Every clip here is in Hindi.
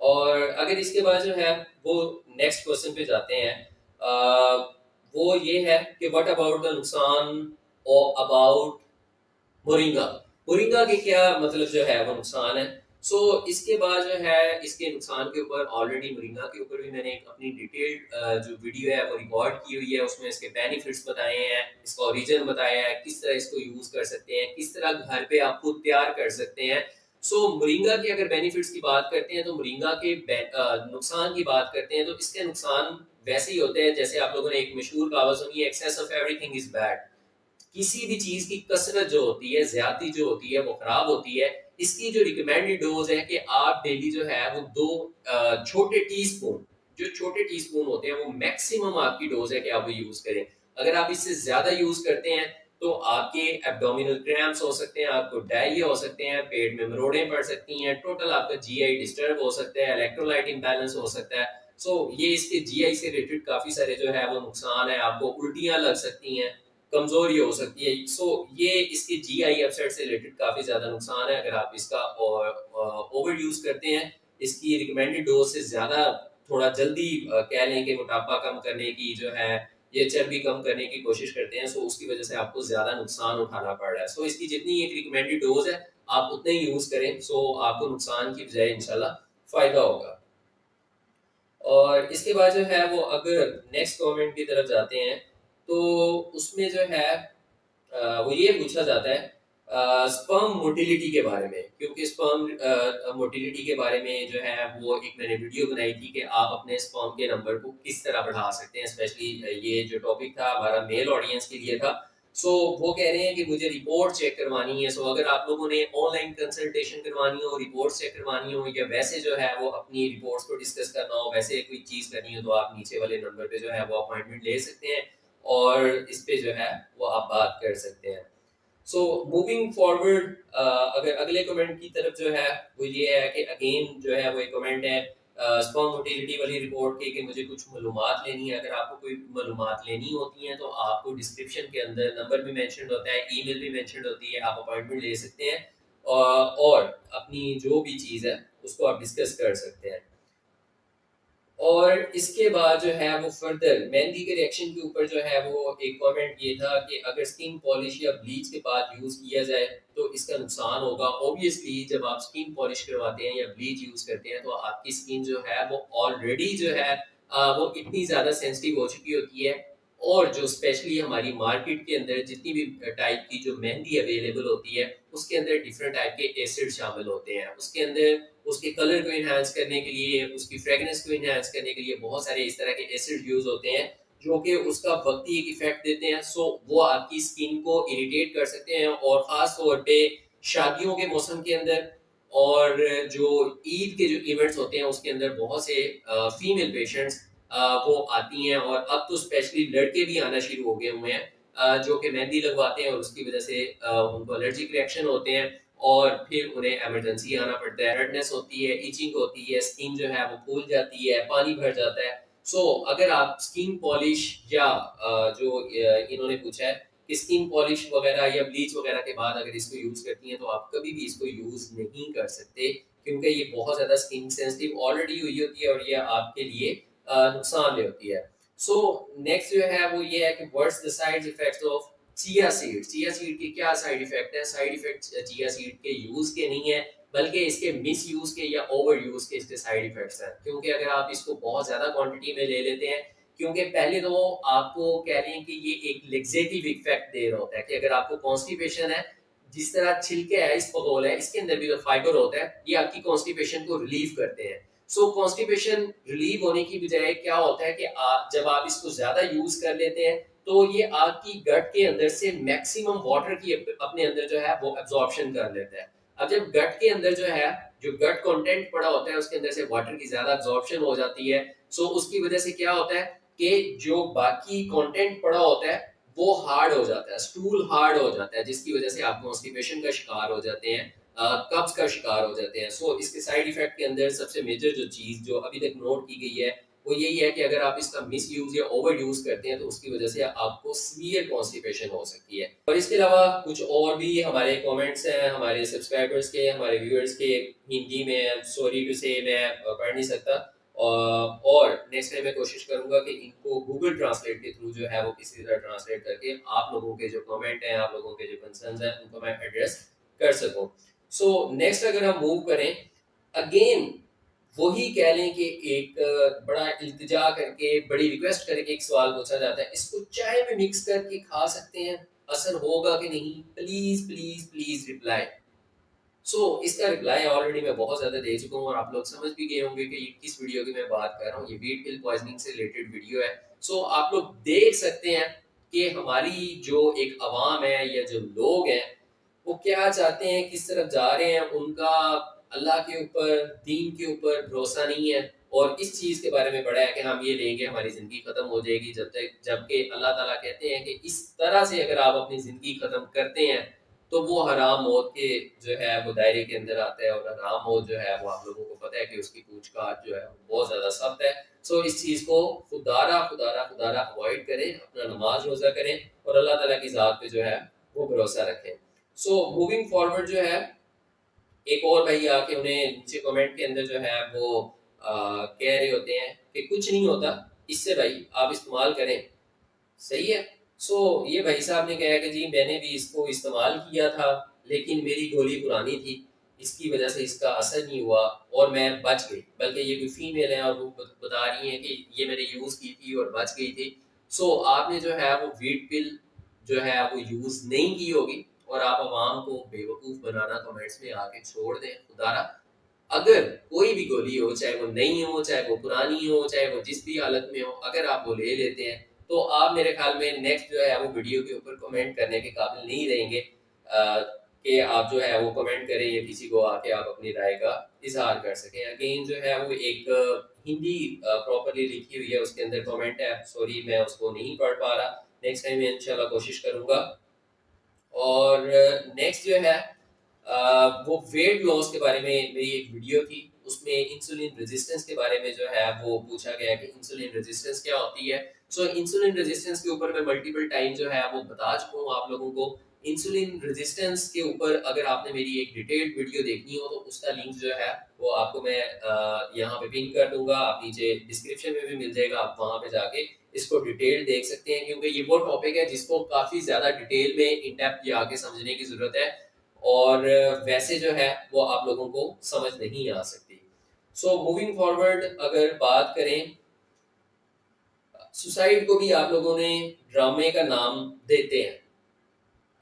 और अगर इसके बाद जो है वो नेक्स्ट क्वेश्चन पे जाते हैं। वो ये है कि व्हाट अबाउट द नुकसान और अबाउट मोरिंगा। मोरिंगा के क्या मतलब जो है वो नुकसान है। सो इसके बाद जो है इसके नुकसान के ऊपर ऑलरेडी मोरिंगा के ऊपर भी मैंने एक अपनी डिटेल्ड जो वीडियो है वो रिकॉर्ड की हुई है। उसमें इसके बेनिफिट्स बताए हैं, इसका ओरिजिन बताया है, किस तरह इसको यूज कर सकते हैं, किस तरह घर पे आप खुद तैयार कर सकते हैं। सो मोरिंगा के अगर बेनिफिट्स की बात करते हैं तो मोरिंगा के नुकसान की बात करते हैं तो इसके नुकसान वैसे ही होते हैं जैसे आप लोगों ने एक मशहूर कहावत सुनी है, excess of everything is bad. किसी भी चीज की कसरत जो होती है, ज्यादती जो होती है वो खराब होती है। इसकी जो रिकमेंडेड डोज है कि आप डेली जो है वो दो छोटे टीस्पून, जो छोटे टीस्पून होते हैं वो मैक्सिमम आपकी डोज है कि आप वो यूज करें। अगर आप इससे ज्यादा यूज करते हैं तो आपके एब्डोमिनल क्रैम्प्स हो सकते हैं, आपको डायरिया हो सकते हैं, पेट में मरोड़ें पड़ सकती हैं, टोटल आपका जीआई डिस्टर्ब हो सकता है, इलेक्ट्रोलाइट इम्बैलेंस हो सकता है। सो ये इसके जीआई से रिलेटेड काफी सारे जो है वो नुकसान है। आपको उल्टियां लग सकती हैं, कमजोरी हो सकती है। सो ये इसके जीआई अपसेट से रिलेटेड काफी ज्यादा नुकसान है अगर आप इसका ओवर यूज करते हैं। इसकी रिकमेंडेड डोज से ज्यादा थोड़ा जल्दी कह लें कि मोटापा कम करने की जो है, ये चर्बी कम करने की कोशिश करते हैं। सो उसकी वजह से आपको ज्यादा नुकसान उठाना पड़ रहा है। सो इसकी जितनी एक रिकमेंडेड डोज है आप उतने ही यूज करें। सो आपको नुकसान की बजाय इंशाल्लाह फायदा होगा। और इसके बाद जो है वो अगर नेक्स्ट कमेंट की तरफ जाते हैं तो उसमें जो है वो ये पूछा जाता है स्पर्म मोटिलिटी के बारे में। क्योंकि स्पर्म मोटिलिटी के बारे में जो है वो एक मैंने वीडियो बनाई थी कि आप अपने स्पर्म के नंबर को किस तरह बढ़ा सकते हैं। स्पेशली ये जो टॉपिक था हमारा मेल ऑडियंस के लिए था। सो वो कह रहे हैं कि मुझे रिपोर्ट चेक करवानी है। सो अगर आप लोगों ने ऑनलाइन कंसल्टेशन करवानी हो, रिपोर्ट चेक करवानी हो, या वैसे जो है वो अपनी रिपोर्ट्स को डिस्कस करना हो, वैसे कोई चीज़ करनी हो, तो आप नीचे वाले नंबर पे जो है वो अपॉइंटमेंट ले सकते हैं और इस पे जो है वो आप बात कर सकते हैं। सो मूविंग फॉरवर्ड, अगर अगले कमेंट की तरफ जो है वो ये है कि अगेन जो है वो एक कमेंट है स्पर्म मोटिलिटी वाली रिपोर्ट की कि मुझे कुछ मालूमात लेनी है। अगर आपको कोई मालूमात लेनी होती हैं तो आपको डिस्क्रिप्शन के अंदर नंबर भी मेंशन होता है, ईमेल भी मेंशन होती है, आप अपॉइंटमेंट ले सकते हैं और अपनी जो भी चीज़ है उसको आप डिस्कस कर सकते हैं। और इसके बाद जो है वो फर्दर मेहंदी के रिएक्शन के ऊपर जो है वो एक कमेंट ये था कि अगर स्किन पॉलिश या ब्लीच के बाद यूज किया जाए तो इसका नुकसान होगा। ऑब्वियसली जब आप स्किन पॉलिश करवाते हैं या ब्लीच यूज करते हैं तो आपकी स्किन जो है वो ऑलरेडी जो है वो इतनी ज्यादा सेंसिटिव हो चुकी होती है। और जो स्पेशली हमारी मार्केट के अंदर जितनी भी टाइप की जो मेहंदी अवेलेबल होती है उसके अंदर डिफरेंट टाइप के एसिड शामिल होते हैं। उसके अंदर उसके कलर को इन्हांस करने के लिए, उसकी फ्रेगनेंस को इन्हांस करने के लिए बहुत सारे इस तरह के एसिड यूज होते हैं जो कि उसका वक्ती एक इफेक्ट देते हैं। सो वो आपकी स्किन को इरिटेट कर सकते हैं और खास तौर पे शादियों के मौसम के अंदर और जो ईद के जो इवेंट्स होते हैं उसके अंदर बहुत से फीमेल पेशेंट्स वो आती हैं। और अब तो स्पेशली लड़के भी आना शुरू हो गए हुए हैं जो कि मेहंदी लगवाते हैं और उसकी वजह से उनको एलर्जिक रिएक्शन होते हैं और फिर उन्हें इमरजेंसी आना पड़ता है। रेडनेस होती है, इचिंग होती है, स्किन जो है वो फूल जाती है, पानी भर जाता है। सो अगर आप स्किन पॉलिश या जो इन्होंने पूछा है कि स्किन पॉलिश वगैरह या ब्लीच वगैरह के बाद अगर इसको यूज करती हैं तो आप कभी भी इसको यूज नहीं कर सकते क्योंकि ये बहुत ज्यादा स्किन सेंसिटिव ऑलरेडी हुई होती है और ये आपके लिए नुकसानदेह होती है। सो नेक्स्ट जो है वो ये है कि what's the side effects of chia seed. Chia seed के क्या साइड इफेक्ट है? साइड इफेक्ट चिया सीड के यूज के नहीं है बल्कि इसके मिस यूज के या ओवर यूज के इसके साइड इफेक्ट्स हैं। क्योंकि अगर आप इसको बहुत ज्यादा क्वांटिटी में ले लेते हैं, क्योंकि पहले तो आपको कह रहे हैं कि ये एक लेक्सेटिव इफेक्ट दे रहा होता है कि अगर आपको कॉन्स्टिपेशन है, जिस तरह छिलके है, इसबगोल है, इसके अंदर भी जो फाइबर होता है ये आपकी कॉन्स्टिपेशन को रिलीव करते हैं। सो कॉन्स्टिपेशन रिलीव होने की बजाय क्या होता है कि जब आप इसको ज्यादा यूज कर लेते हैं तो ये आपकी गट के अंदर से मैक्सिमम वाटर की अपने अंदर जो है वो एब्जॉर्प्शन कर लेता है। अब जब गट के अंदर जो है, जो गट कंटेंट पड़ा होता है उसके अंदर से वाटर की ज्यादा एब्जॉर्प्शन हो जाती है। सो उसकी वजह से क्या होता है कि जो बाकी कंटेंट पड़ा होता है वो हार्ड हो जाता है, स्टूल हार्ड हो जाता है, जिसकी वजह से आप कॉन्स्टिपेशन का शिकार हो जाते हैं, कब्ज का शिकार हो जाते हैं। सो इसके साइड इफेक्ट के अंदर सबसे मेजर जो चीज जो अभी तक नोट की गई है वो यही है कि अगर आप इसका मिस यूज या ओवर यूज करते हैं तो उसकी वजह से आपको सीवियर कॉन्स्टिपेशन हो सकती है। और इसके अलावा कुछ और भी हमारे कमेंट्स हैं हमारे सब्सक्राइबर्स के, हमारे व्यूअर्स के, हिंदी में सॉरी टू से मैं पढ़ नहीं सकता, और नेक्स्ट टाइम मैं कोशिश करूंगा कि इनको गूगल ट्रांसलेट के थ्रू जो है वो किसी तरह ट्रांसलेट करके आप लोगों के जो कमेंट हैं, आप लोगों के जो कंसर्न्स हैं, उनको मैं एड्रेस कर सकूं। सो नेक्स्ट अगर हम मूव करें, अगेन वही कह लें कि एक बड़ा इल्तिजा करके, बड़ी रिक्वेस्ट करके एक सवाल पूछा जाता है, इसको चाय में मिक्स करके खा सकते हैं, असर होगा कि नहीं? Please please please reply. इसका रिप्लाई ऑलरेडी मैं बहुत ज्यादा दे चुका हूँ और आप लोग समझ भी गए होंगे कि ये किस वीडियो की मैं बात कर रहा हूँ। ये वीट पिल पॉइजनिंग से रिलेटेड वीडियो है। आप लोग देख सकते हैं कि हमारी जो एक आवाम है या जो लोग हैं वो क्या चाहते हैं, किस तरफ जा रहे हैं, उनका अल्लाह के ऊपर, दीन के ऊपर भरोसा नहीं है और इस चीज के बारे में बड़ा है कि हम ये लेंगे हमारी जिंदगी खत्म हो जाएगी, जब तक, जबकि अल्लाह ताला कहते हैं कि इस तरह से अगर आप अपनी जिंदगी खत्म करते हैं तो वो हराम मौत के जो है वो दायरे के अंदर आता है। और हराम मौत जो है वो आप लोगों को पता है कि उसकी पूछताछ जो है बहुत ज्यादा सख्त है। इस चीज को खुदारा खुदारा खुदारा अवॉइड करें, अपना नमाज रोजा करें और अल्लाह ताला की जात पे जो है वो भरोसा रखें। मूविंग फॉरवर्ड जो है, एक और भाई आके उन्हें नीचे कमेंट के अंदर जो है वो कह रहे होते हैं कि कुछ नहीं होता इससे, भाई आप इस्तेमाल करें, सही है। ये भाई साहब ने कहा कि जी मैंने भी इसको इस्तेमाल किया था लेकिन मेरी गोली पुरानी थी, इसकी वजह से इसका असर नहीं हुआ और मैं बच गई। बल्कि ये कोई फीमेल है और वो बता रही है कि ये मैंने यूज की थी और बच गई थी। आपने जो है वो वीट पिल जो है वो यूज नहीं की होगी और आप आवाम को बेवकूफ बनाना कमेंट्स में आके छोड़ दें। खुदारा अगर कोई भी गोली हो, चाहे वो नई हो, चाहे वो पुरानी हो, चाहे वो जिस भी हालत में हो, अगर आप वो ले लेते हैं तो आप मेरे ख्याल में नेक्स्ट जो है वो वीडियो के ऊपर कमेंट करने के काबिल नहीं रहेंगे कि आप जो है वो कमेंट करें या किसी को आके आप अपनी राय का इजहार कर सकें। अगेन जो है वो एक हिंदी प्रॉपरली लिखी हुई है, उसके अंदर कमेंट है, सॉरी मैं उसको नहीं पढ़ पा रहा, नेक्स्ट टाइम मैं इंशाल्लाह कोशिश करूंगा। और नेक्स्ट जो है वो वेट लॉस के बारे में मेरी एक वीडियो थी, उसमें इंसुलिन रेजिस्टेंस के बारे में जो है वो पूछा गया कि इंसुलिन रेजिस्टेंस क्या होती है। इंसुलिन रेजिस्टेंस के ऊपर मैं मल्टीपल टाइम जो है वो बता चुका हूँ आप लोगों को। इंसुलिन रेजिस्टेंस के ऊपर अगर आपने मेरी एक डिटेल्ड वीडियो देखनी हो तो उसका लिंक जो है वो आपको मैं यहाँ पे पिन कर दूंगा, आप नीचे डिस्क्रिप्शन में भी मिल जाएगा, आप वहां पे जाके इसको डिटेल देख सकते हैं, क्योंकि ये वो टॉपिक है जिसको काफी ज्यादा डिटेल में इन डेप्थ आके समझने की जरूरत है और वैसे जो है वो आप लोगों को समझ नहीं आ सकती। मूविंग फॉरवर्ड अगर बात करें, सुसाइड को भी आप लोगों ने ड्रामे का नाम देते हैं।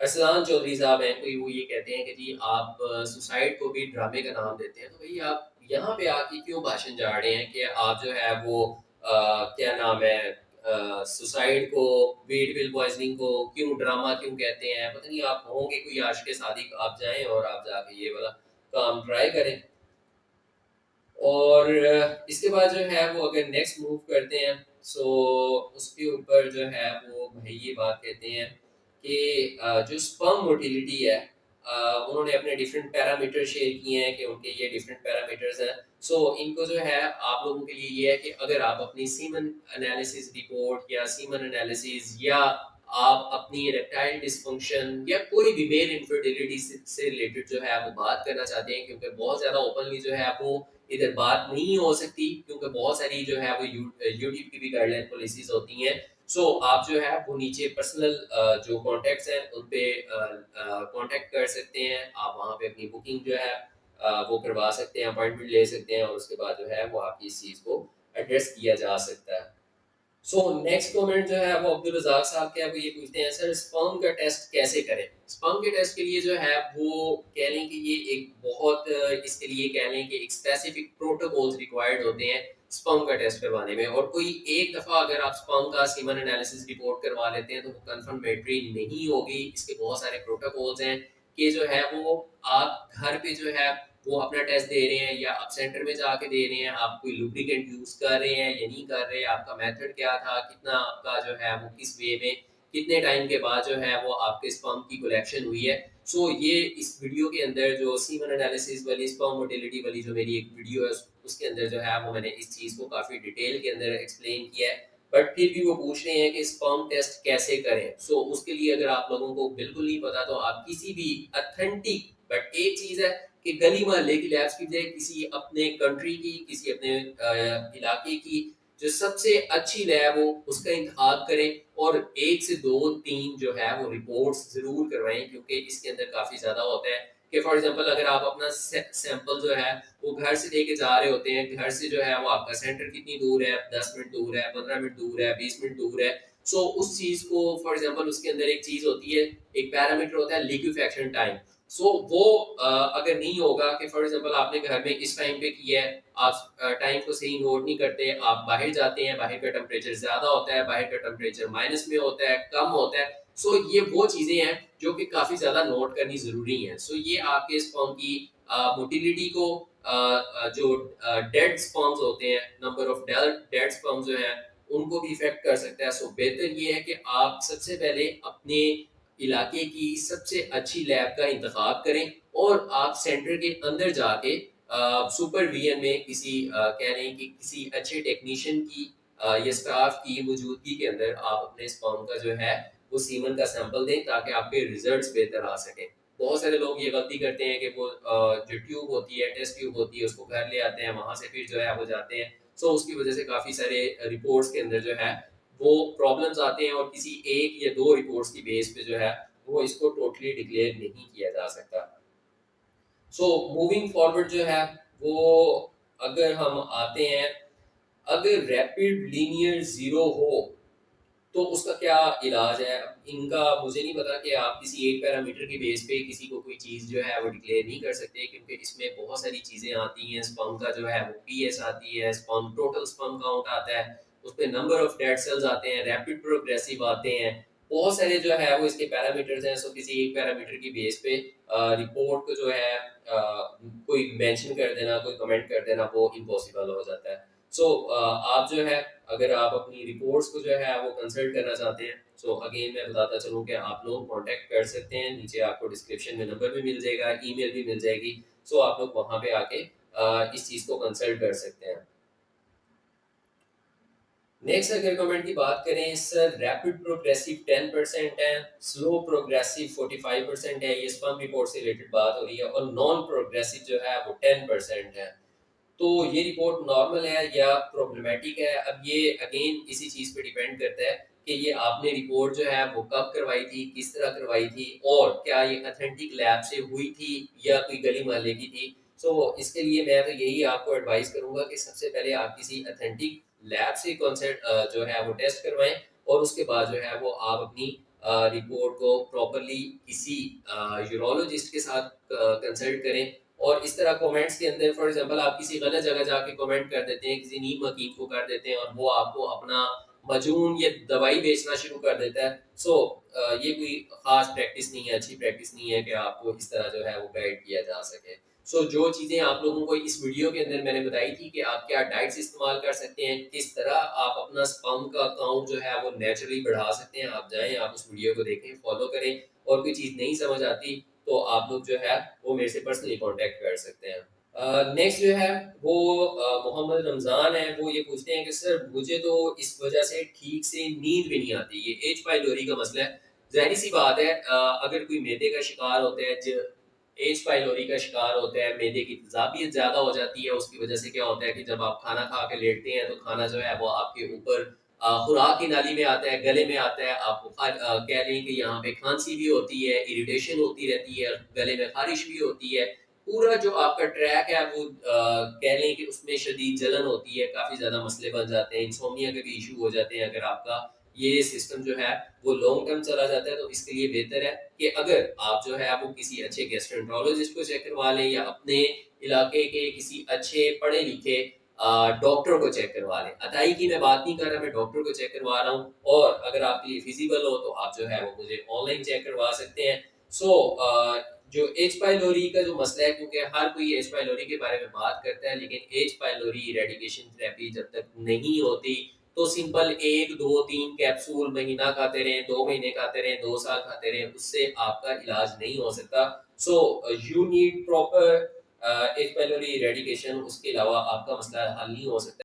अरसलान चौधरी साहब हैं कोई, वो ये कहते हैं कि जी आप सुसाइड को भी ड्रामे का नाम देते हैं, तो भाई आप यहाँ पे आके क्यों भाषण जा रहे हैं कि आप जो है वो क्या नाम है, सुसाइड को, वेट पिल पॉइजनिंग को क्यों ड्रामा क्यों कहते हैं? पता नहीं, आप होंगे कोई आशिक सादिक, आप जाएं और आप जाके ये वाला काम ट्राई करें। और इसके बाद जो है वो अगर नेक्स्ट मूव करते हैं, उसके ऊपर जो है वो भाई ये बात कहते हैं कि जो स्पर्म मोटिलिटी है, उन्होंने अपने डिफरेंट पैरामीटर शेयर किए हैं कि उनके ये डिफरेंट पैरामीटर्स हैं। इनको जो है आप लोगों के लिए ये है कि अगर आप अपनी सीमन एनालिसिस रिपोर्ट या सीमन एनालिसिस या आप अपनी इरेक्टाइल डिसफंक्शन या कोई भी मेल इनफर्टिलिटी से रिलेटेड जो है वो बात करना चाहते हैं, क्योंकि बहुत ज़्यादा ओपनली जो है वो इधर बात नहीं हो सकती, क्योंकि बहुत सारी जो है वो यूट्यूब की भी गाइडलाइन पॉलिसीज होती हैं। आप जो है वो नीचे पर्सनल जो कॉन्टेक्ट्स हैं उन पे कॉन्टेक्ट कर सकते हैं, आप वहाँ पे अपनी बुकिंग जो है वो करवा सकते हैं, अपॉइंटमेंट ले सकते हैं और उसके बाद जो है वो आपकी इस चीज़ को एड्रेस किया जा सकता है। नेक्स्ट कमेंट जो है वो अब्दुल रज़ाक साहब के, वो ये पूछते हैं सर स्पर्म का टेस्ट कैसे करें? स्पर्म के टेस्ट के लिए जो है वो कह लें कि ये एक बहुत इसके लिए कह लें कि एक स्पेसिफिक प्रोटोकॉल्स रिक्वायर्ड होते हैं स्पर्म का टेस्ट करवाने में। और कोई एक दफ़ा अगर आप स्पर्म का सीमन एनालिसिस रिपोर्ट करवा लेते हैं तो वो कंफर्मेटरी नहीं होगी, इसके बहुत सारे प्रोटोकॉल्स हैं कि जो है वो आप घर पे जो है वो अपना टेस्ट दे रहे हैं या आप सेंटर में जाके दे रहे हैं, आप कोई लुब्रिकेंट यूज कर रहे हैं या नहीं कर रहे, आपका मेथड क्या था, कितना आपका जो है वो किस वे में कितने टाइम के बाद जो है वो आपके स्पर्म की कलेक्शन हुई है। सो ये इस वीडियो के अंदर जो सीमन एनालिसिस वाली स्पर्म मोटिलिटी वाली जो मेरी एक वीडियो है उसके अंदर जो है वो मैंने इस चीज़ को काफ़ी डिटेल के अंदर एक्सप्लेन किया है। बट फिर भी वो पूछ रहे हैं कि स्पर्म टेस्ट कैसे करें। सो उसके लिए अगर आप लोगों को बिल्कुल नहीं पता तो आप किसी भी अथेंटिक, बट एक चीज़ है कि गली मोहल्ले की लैब्स की बजाय किसी अपने कंट्री की, किसी अपने इलाके की जो सबसे अच्छी लैब हो उसका इंतखाब करें और 1 से 2 3 जो है वो रिपोर्ट्स जरूर करवाएं, क्योंकि इसके अंदर काफी ज्यादा होता है कि फॉर एग्जांपल अगर आप अपना सैंपल जो है वो घर से लेके जा रहे होते हैं, घर से जो है वो आपका सेंटर कितनी दूर है, 10 मिनट दूर है, 15 मिनट दूर है, 20 मिनट दूर है। सो उस चीज को फॉर एग्जांपल उसके अंदर एक चीज होती है, एक पैरामीटर होता है लिक्विफेक्शन टाइम। सो वो अगर नहीं होगा कि फॉर एग्जांपल आपने घर में इस टाइम पे किया है, आप टाइम को सही नोट नहीं करते, आप बाहर जाते हैं, बाहर का टेम्परेचर ज्यादा होता है, बाहर का टेम्परेचर माइनस में होता है, कम होता है। सो ये वो चीजें हैं जो कि काफी ज्यादा नोट करनी जरूरी है। सो ये आपके स्पर्म की मोटिलिटी को जो डेड स्पर्म्स होते हैं, नंबर ऑफ डेड स्पर्म्स जो है उनको भी इफेक्ट कर सकता है। सो बेहतर ये है कि आप सबसे पहले अपने इलाके की सबसे अच्छी लैब का इंतखाब करें और आप सेंटर के अंदर जाके सुपरविजन में किसी कह लें कि किसी अच्छे टेक्नीशियन की या स्टाफ की मौजूदगी के अंदर आप अपने स्पर्म का जो है वो सीमन का सैंपल दें ताकि आपके रिजल्ट्स बेहतर आ सकें। बहुत सारे लोग ये गलती करते हैं कि वो जो ट्यूब होती है, टेस्ट ट्यूब होती है, उसको घर ले आते हैं, वहां से फिर जो है वो जाते हैं। सो उसकी वजह से काफी सारे रिपोर्ट्स के अंदर जो है वो प्रॉब्लम्स आते हैं और किसी एक या दो रिपोर्ट्स की बेस पे जो है वो इसको टोटली डिक्लेयर नहीं किया जा सकता। सो मूविंग फॉरवर्ड जो है वो अगर हम आते हैं, अगर रैपिड लीनियर जीरो हो तो उसका क्या इलाज है। इनका मुझे नहीं पता कि आप किसी एक पैरामीटर के बेस पे किसी को कोई चीज़ जो है वो डिक्लेयर नहीं कर सकते, क्योंकि इसमें बहुत सारी चीज़ें आती हैं। स्पर्म का जो है वो पीएस आती है, स्पर्म टोटल स्पर्म काउंट आता है, उस पे नंबर ऑफ डेड सेल्स आते हैं, रैपिड प्रोग्रेसिव आते हैं, बहुत सारे जो है वो इसके पैरामीटर्स हैं। सो किसी एक पैरामीटर की बेस पे रिपोर्ट को जो है कोई मेंशन कर देना, कोई कमेंट कर देना वो इम्पॉसिबल हो जाता है। सो आप जो है अगर आप अपनी रिपोर्ट्स को जो है वो कंसल्ट करना चाहते हैं, सो अगेन मैं बताता चलूँ कि आप लोग कांटेक्ट कर सकते हैं, नीचे आपको डिस्क्रिप्शन में नंबर भी मिल जाएगा, ईमेल भी मिल जाएगी। सो आप लोग वहाँ पे आके इस चीज़ को कंसल्ट कर सकते हैं। नेक्स्ट अगर कमेंट की बात करें, सर रैपिड प्रोग्रेसिव 10% है, स्लो प्रोग्रेसिव 45% है, ये स्पर्म रिपोर्ट से रिलेटेड बात हो रही है, और नॉन प्रोग्रेसिव जो है वो 10% है। तो ये रिपोर्ट नॉर्मल है या प्रॉब्लमेटिक है, अब ये अगेन इसी चीज़ पे डिपेंड करता है कि ये आपने रिपोर्ट जो है वो कब करवाई थी, किस तरह करवाई थी, और क्या ये अथेंटिक लैब से हुई थी या कोई गली मोहल्ले की थी। सो इसके लिए मैं तो यही आपको एडवाइस करूंगा कि सबसे पहले आप किसी अथेंटिक लैब से कॉन्सेप्ट जो है वो टेस्ट करवाएं, और उसके बाद जो है वो आप अपनी रिपोर्ट को प्रॉपरली किसी यूरोलॉजिस्ट के साथ कंसल्ट करें। और इस तरह कमेंट्स के अंदर फॉर एग्जांपल आप किसी गलत जगह जाके कमेंट कर देते हैं, किसी नीम हकीम को कर देते हैं और वो आपको अपना मजून या दवाई बेचना शुरू कर देता है। सो ये कोई खास प्रैक्टिस नहीं है, अच्छी प्रैक्टिस नहीं है कि आपको इस तरह जो है वो गाइड किया जा सके। सो जो चीज़ें आप लोगों को इस वीडियो के अंदर मैंने बताई थी कि आप क्या डाइट्स इस्तेमाल कर सकते हैं, किस तरह आप अपना स्पर्म का काउंट जो है वो नेचुरली बढ़ा सकते हैं, आप जाएं, आप उस वीडियो को देखें, फॉलो करें। और कोई चीज़ नहीं समझ आती तो आप लोग जो है वो मेरे से पर्सनली कांटेक्ट कर सकते हैं। नेक्स्ट जो है वो मोहम्मद रमज़ान है, वो ये पूछते हैं कि सर मुझे तो इस वजह से ठीक से नींद भी नहीं आती, ये एच पाइलोरी का मसला है। ज़ाहिर सी बात है, अगर कोई मैदे का शिकार होता है, एच पाइलोरी का शिकार होता है, मैदे की तेजाबियत ज़्यादा हो जाती है, उसकी वजह से क्या होता है कि जब आप खाना खा के लेटते हैं तो खाना जो है वो आपके ऊपर खुराक की नाली में आता है, गले में आता है, आपको कह लें कि यहाँ पे खांसी भी होती है, इरिटेशन होती रहती है, गले में खारिश भी होती है, पूरा जो आपका ट्रैक है वो कह लें कि उसमें शदीद जलन होती है, काफ़ी ज़्यादा मसले बन जाते हैं, इंसोम्निया के भी इशू हो जाते हैं। अगर आपका ये सिस्टम जो है वो लॉन्ग टर्म चला जाता है तो इसके लिए बेहतर है कि अगर आप जो है वो किसी अच्छे गैस्ट्रोएंटरोलॉजिस्ट को चेक करवा लें या अपने इलाके के किसी अच्छे पढ़े लिखे डॉक्टर को चेक करवा लें। अताई की मैं बात नहीं कर रहा, मैं डॉक्टर को चेक करवा रहा हूँ। और अगर आपके लिए फिजिबल हो तो आप जो है वो मुझे ऑनलाइन चेक करवा सकते हैं। सो जो एच पाइलोरी का जो मसला है, क्योंकि हर कोई एच पाइलोरी के बारे में बात करता है, लेकिन एच पाइलोरी इरेडिकेशन थेरेपी जब तक नहीं होती तो सिंपल 1 2 3 कैप्सूल महीना खाते रहें, 2 महीने खाते रहें, 2 साल खाते रहें, उससे आपका इलाज नहीं हो सकता। So you need proper H pylori eradication, उसके अलावा आपका मसला हल नहीं हो सकता।